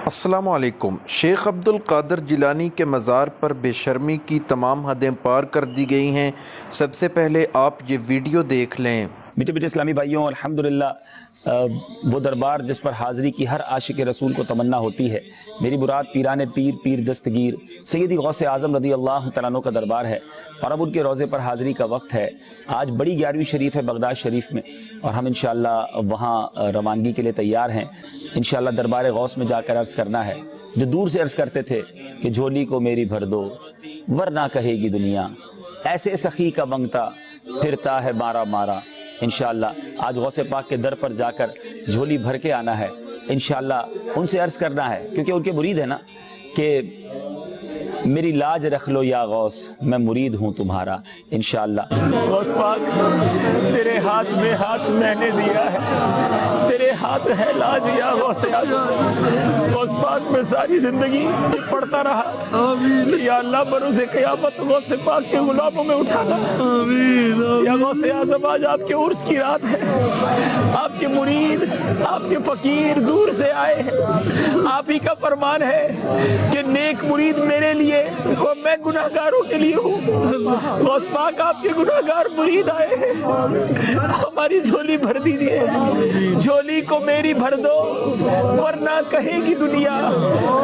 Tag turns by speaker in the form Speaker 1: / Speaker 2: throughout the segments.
Speaker 1: السلام علیکم۔ شیخ عبدل قادر جیلانی کے مزار پر بے شرمی کی تمام حدیں پار کر دی گئی ہیں۔ سب سے پہلے آپ یہ ویڈیو دیکھ لیں۔
Speaker 2: میٹھے میٹھے اسلامی بھائیوں، الحمدللہ وہ دربار جس پر حاضری کی ہر عاشق رسول کو تمنا ہوتی ہے، میری مراد پیران پیر پیر دستگیر سیدی غوث اعظم رضی اللہ تعالیٰ عنہ کا دربار ہے، اور اب ان کے روضے پر حاضری کا وقت ہے۔ آج بڑی 11ویں شریف ہے بغداد شریف میں، اور ہم انشاءاللہ وہاں روانگی کے لیے تیار ہیں۔ انشاءاللہ دربار غوث میں جا کر عرض کرنا ہے، جو دور سے عرض کرتے تھے کہ جھولی کو میری بھر دو ورنہ کہے گی دنیا، ایسے سخی کا منگتا پھرتا ہے مارا مارا۔ انشاءاللہ آج غوث پاک کے در پر جا کر جھولی بھر کے آنا ہے۔ انشاءاللہ ان سے عرض کرنا ہے، کیونکہ ان کے مرید ہے نا، کہ میری لاج رکھ لو یا غوث، میں مرید ہوں تمہارا۔ انشاءاللہ غوث پاک تیرے ہاتھ میں ہاتھ میں نے دیا ہے، تیرے ہاتھ ہے لاج یا غوث اعظم۔ غوث پاک میں ساری زندگی پڑھتا رہا، یا اللہ بروز قیامت غوث پاک کے غلاموں میں اٹھانا۔ یا غوث اعظم آج آپ کے عرس کی رات ہے، آپ کے مرید آپ کے فقیر دور سے آئے ہیں، آپ ہی کا فرمان ہے کہ نیک مرید میرے لیے اور میں گناہگاروں کے لیے ہوں۔ غوث پاک آپ کے گناہگار مرید آئے ہیں، ہماری جھولی بھر دیجیے، جھولی کو میری بھر دو ورنہ کہے گی دنیا،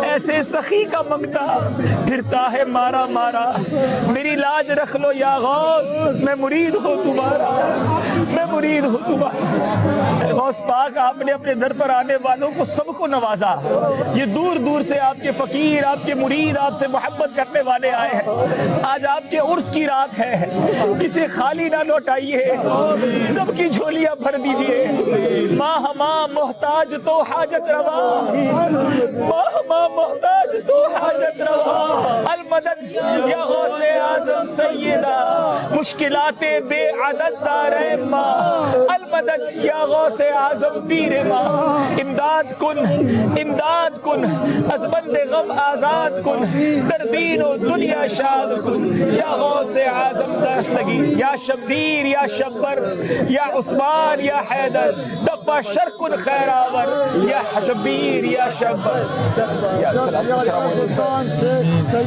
Speaker 2: ایسے سخی کا منگتا پھرتا ہے مارا مارا۔ میری لاج رکھ لو یا غوث، میں مرید ہوں تمہارا، میں مرید ہوں تمہارا۔ غوث پاک آپ نے اپنے در پر آنے والوں کو سب کو نوازا، یہ دور دور سے آپ کے فقیر آپ کے مرید آپ سے محبت کرنے والے آئے ہیں۔ آج آپ کے عرس کی رات ہے، کسی خالی نہ لوٹائیے، سب کی جھولیاں بھر دیجیے۔ ماں ہماں محتاج تو حاجت روا، ماں ہماں محتاج تو حاجت روا۔ المدد یا غوث اعظم سیدہ، مشکلات بے عدد دارے ماں، المدد یا غوث اعظم پیر ماں۔ امداد کن امداد کن، از بند غم آزاد کن، در دین و دنیا شاد کن، یا غوث اعظم دستگیر، یا شبیر یا شبر، یا عثمان یا حیدر، دفع شر کن خیر آور، یا شبیر یا شبر۔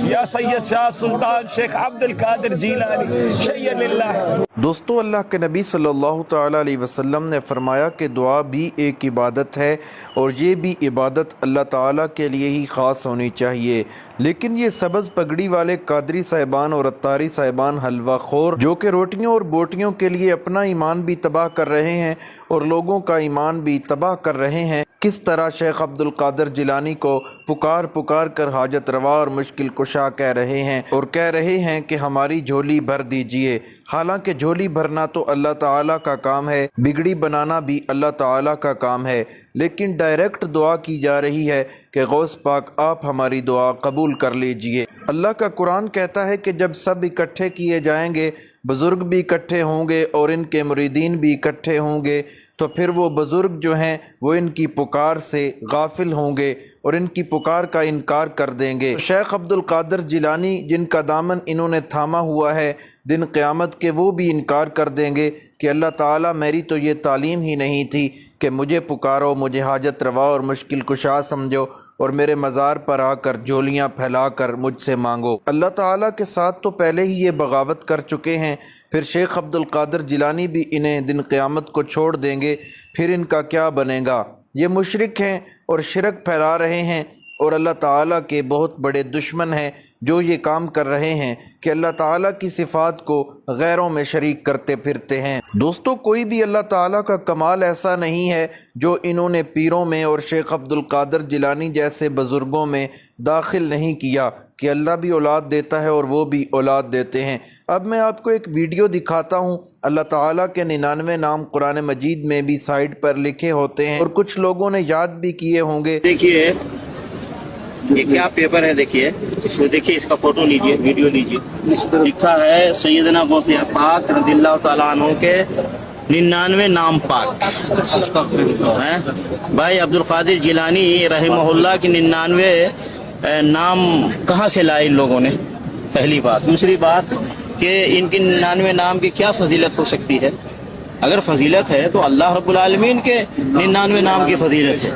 Speaker 2: یا سید شاہ سلطان شیخ عبد القادر جیلانی شیخ اللہ۔
Speaker 1: دوستو، اللہ کے نبی صلی اللہ تعالیٰ علیہ وسلم نے فرمایا کہ دعا بھی ایک عبادت ہے، اور یہ بھی عبادت اللہ تعالیٰ کے لیے ہی خاص ہونی چاہیے۔ لیکن یہ سبز پگڑی والے قادری صاحبان اور اتاری صاحبان حلوہ خور، جو کہ روٹیوں اور بوٹیوں کے لیے اپنا ایمان بھی تباہ کر رہے ہیں اور لوگوں کا ایمان بھی تباہ کر رہے ہیں، کس طرح شیخ عبد القادر جیلانی کو پکار پکار کر حاجت روا اور مشکل کشا کہہ رہے ہیں، اور کہہ رہے ہیں کہ ہماری جھولی بھر دیجئے۔ حالانکہ جھولی بھرنا تو اللہ تعالیٰ کا کام ہے، بگڑی بنانا بھی اللہ تعالیٰ کا کام ہے، لیکن ڈائریکٹ دعا کی جا رہی ہے کہ غوث پاک آپ ہماری دعا قبول کر لیجئے۔ اللہ کا قرآن کہتا ہے کہ جب سب اکٹھے کیے جائیں گے، بزرگ بھی اکٹھے ہوں گے اور ان کے مریدین بھی اکٹھے ہوں گے، تو پھر وہ بزرگ جو ہیں وہ ان کی پکار سے غافل ہوں گے اور ان کی پکار کا انکار کر دیں گے۔ شیخ عبد القادر جیلانی جن کا دامن انہوں نے تھاما ہوا ہے، دن قیامت کے وہ بھی انکار کر دیں گے کہ اللہ تعالیٰ میری تو یہ تعلیم ہی نہیں تھی کہ مجھے پکارو، مجھے حاجت روا اور مشکل کشا سمجھو اور میرے مزار پر آ کر جھولیاں پھیلا کر مجھ سے مانگو۔ اللہ تعالیٰ کے ساتھ تو پہلے ہی یہ بغاوت کر چکے ہیں، پھر شیخ عبد القادر جیلانی بھی انہیں دن قیامت کو چھوڑ دیں گے، پھر ان کا کیا بنے گا؟ یہ مشرک ہیں اور شرک پھیلا رہے ہیں، اور اللہ تعالیٰ کے بہت بڑے دشمن ہیں جو یہ کام کر رہے ہیں کہ اللہ تعالیٰ کی صفات کو غیروں میں شریک کرتے پھرتے ہیں۔ دوستو، کوئی بھی اللہ تعالیٰ کا کمال ایسا نہیں ہے جو انہوں نے پیروں میں اور شیخ عبد القادر جیلانی جیسے بزرگوں میں داخل نہیں کیا کہ اللہ بھی اولاد دیتا ہے اور وہ بھی اولاد دیتے ہیں۔ اب میں آپ کو ایک ویڈیو دکھاتا ہوں۔ اللہ تعالیٰ کے 99 نام قرآن مجید میں بھی سائڈ پر لکھے ہوتے ہیں اور کچھ لوگوں نے یاد بھی کیے ہوں گے۔
Speaker 3: دیکھیے یہ کیا پیپر ہے، دیکھیے اس کو، دیکھیے اس کا فوٹو لیجئے، ویڈیو لیجئے، لکھا ہے سیدنا غوث پاک رضی اللہ تعالیٰ عنہ کے 99 نام پاک ہیں۔ بھائی عبد القادر جیلانی رحمہ اللہ کی 99 نام کہاں سے لائے ان لوگوں نے؟ پہلی بات۔ دوسری بات کہ ان کی 99 نام کی کیا فضیلت ہو سکتی ہے؟ اگر فضیلت ہے تو اللہ رب العالمین کے 99 نام کی فضیلت ہے.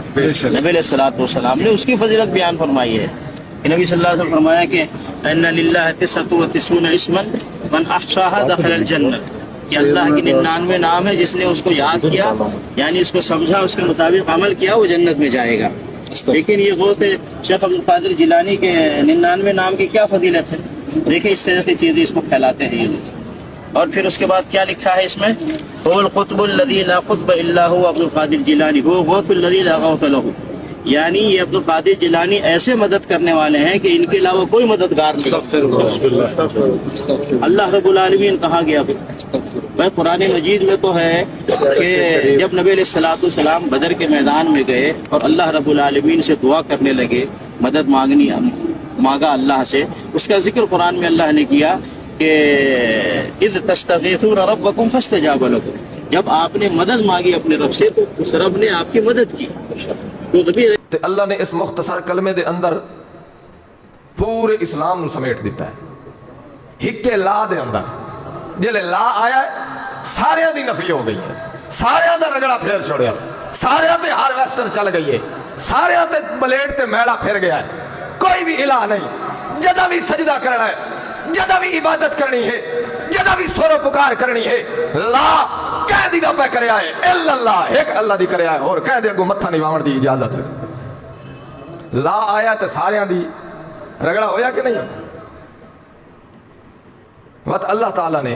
Speaker 3: نبی علیہ الصلوۃ والسلام نے اس کی فضیلت بیان فرمائی ہے کہ نبی صلی اللہ علیہ وسلم فرمایا کہ ان للہ 99 اسما من احصاها دخل الجنہ، کہ اللہ کی 99 نام ہے، جس نے اس کو یاد کیا یعنی اس کو سمجھا، اس کے مطابق عمل کیا، وہ جنت میں جائے گا. لیکن یہ غوث شیخ عبد القادر جیلانی کے 99 نام کی کیا فضیلت ہے؟ دیکھیں اس طرح کی چیزیں اس کو پھیلاتے ہیں یہ لوگ. اور پھر اس کے بعد کیا لکھا ہے اس میں؟ هو القطب الذي لا قطب الا هو عبد القادر جیلانی هو غوث الذي لا غوث له، یعنی یہ عبد القادر جیلانی ایسے مدد کرنے والے ہیں کہ ان کے علاوہ کوئی مددگار نہیں. اللہ رب العالمین کہاں گیا بھائی؟ قرآن مجید میں تو ہے کہ جب نبی علیہ الصلوۃ والسلام بدر کے میدان میں گئے اور اللہ رب العالمین سے دعا کرنے لگے، مدد مانگا اللہ سے، اس کا ذکر قرآن میں اللہ نے کیا کہ اذ تستغیثون ربکم فاستجاب لکم، جب آپ نے مدد مانگی اپنے رب سے تو اس رب نے آپ کی مدد کی.
Speaker 4: تے اللہ نے اس مختصر کلمے دے اندر پورے اسلام نو سمیٹ دیتا ہے. ہکے لا دے اندر جلے لا آیا ہے سارے دی نفی ہو گئی ہے، سارے دا رگڑا پھیر چھوڑیا، سارے تے ہارویسٹر چل گئی ہے، سارے تے بلیڈ تے میڑا پھر گیا ہے. کوئی بھی الہ نہیں، جدا بھی سجدہ کرنا ہے، جدا بھی عبادت کرنی ہے، جدا بھی سور و پکار کرنی ہے، لا کہہ دی دا پہ کریا ہے الا اللہ، ایک اللہ دی کریا ہے، اور کہہ دے کو متھا نہیں واؤن دی اجازت ہے. لا آیا تے سارے دی رگڑا ہویا کہ نہیں؟ وقت اللہ تعالیٰ نے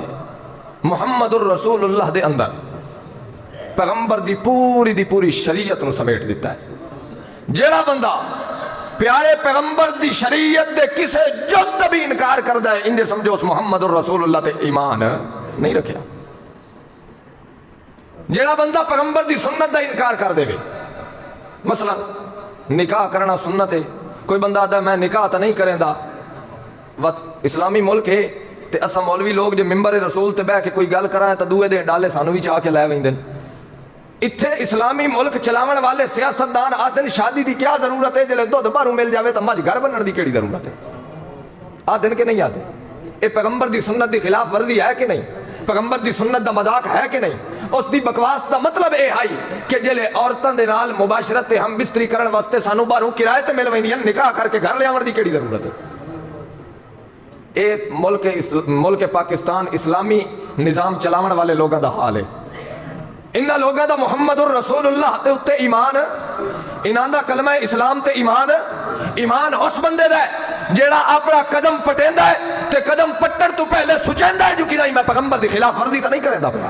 Speaker 4: محمد الرسول اللہ دے اندر پیغمبر دی پوری شریعت نو سمیٹ دیتا ہے. جیڑا بندہ پیارے پیغمبر دی شریعت دے کسے جد بھی انکار کردہ ہے، انجھے سمجھو اس محمد الرسول اللہ تے ایمان نہیں رکھیا. جیڑا بندہ پیغمبر دی سنت دا انکار کر دے، مثلا نکاح کرنا سنت ہے، کوئی بندہ آدھا میں نکاح تا نہیں کریں دا، وقت اسلامی ملک ہے تے اسا مولوی لوگ جو ممبر رسول تے بہ کے کوئی گل کرائیں تا دوئے دے ڈالے سانو بھی چاہ کے لے وہیں دن. اتھے اسلامی ملک چلاون والے سیاستدان آدن شادی دی کیا ضرورت ہے؟ جلے دودھ باروں مل جاوے تا مجھ گھر بنن دی کیڑی ضرورت ہے؟ آدن کے نہیں آدھے؟ اے پیغمبر دی سنت دی خلاف ورزی ہے کہ نہیں؟ پیغمبر دی سنت دا مذاق ہے کہ نہیں؟ اس دی بکواس دا مطلب اے ہے کہ جلے عورتاں دے نال مباشرت تے ہم بستری کرن واسطے سانو باروں کرائے تے مل ویندیاں، نکاح کر کے گھر لے آون دی کیڑی ضرورت ہے؟ اے ملک پاکستان اسلامی نظام چلاون والے لوگاں دا حال ہے. انہاں لوگاں دا محمد الرسول اللہ تے اتے ایمان، انہاں دا کلمہ اسلام تے ایمان اس بندے دا ہے جیڑا اپنا قدم پٹیندا ہے تے قدم پٹن تو پہلے سوچیندا ہے جو کہ میں پیغمبر دی خلاف ورزی تا نہیں کریندا پیا.